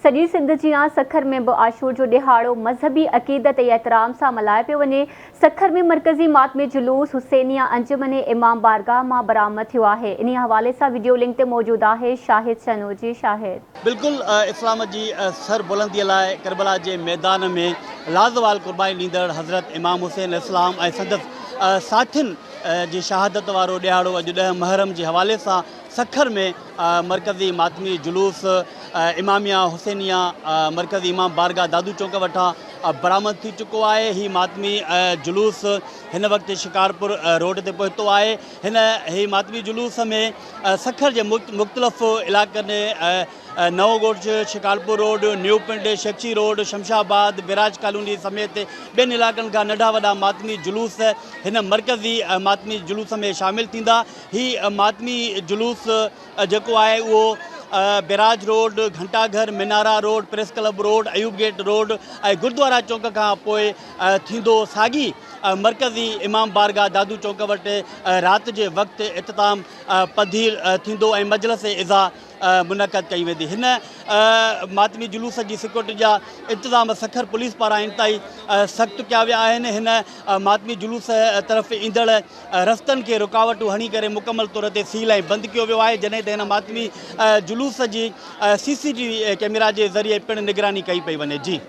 सॼी सिंध जियां सखर में भी आशूर जो ॾिहाड़ो मज़हबी अक़ीदत ऐं एहतराम सां मल्हायो पियो वञे। सखर में मरकज़ी मातमी जुलूस हुसैनिया अंजुमन इमाम बारगाह मां बरामद थियो आहे। इन हवाले सां वीडियो लिंक ते मौजूद आहे शाहिद शनोजी। शाहिद बिल्कुल इस्लाम जी सर बुलंदीअ लाइ करबला के मैदान में लाज़वाल कुर्बानी ॾींदड़ हज़रत इमाम हुसैन इस्लाम ऐं संदसि साथियुनि जी शहादत वारो ॾिहाड़ो अॼु 10 मुहर्रम के हवाले से सखर में मरकज़ी मातमी जुलूस इमामिया हुसैनिया मरकज़ी इमाम बारगाह दादू चौक वटां बरामद थी चुको है। ही मातमी जुलूस इन वक्त शिकारपुर रोड ते पहुतो है। ही मातमी जुलूस में सखर के मुख्तलिफ इलाक़नि नवोगोट शिकारपुर रोड, न्यू पिंड, शेखी रोड, शमशाबाद, बिराज कॉलोनी समेत बेन इलाक़नि का नंढा वॾा मातमी जुलूस इन मरकज़ी मातमी जुलूस में शामिल थींदा। ही मातमी जुलूस जो है वो Biraj road, Ghantaghar, Minara road, press club road, Ayub gate road और गुरुद्वारा चौक का पोइ थींदो साॻी मरकज़ी इमाम बारगाह दादू चौक वटि रात के वक्त इख्तिताम पधीर थींदो ऐं मजलिस इज़ा मुनक़द कई वेंदी। इन मातमी जुलूस की सिक्योरिटी जा इंतजाम सखर पुलिस पारां इंतहाई सख्त किया विया आहिनि। हिन मातमी जुलूस तरफ़ ईंदड़ रस्तनि के रुकावटूं हणी करे मुकम्मल तौर ते सील ऐं बंदि कियो वियो आहे। जॾहिं त हिन मातमी जुलूस की CCTV कैमरा के ज़रिए पिण निगरानी कई पई वञे। जी।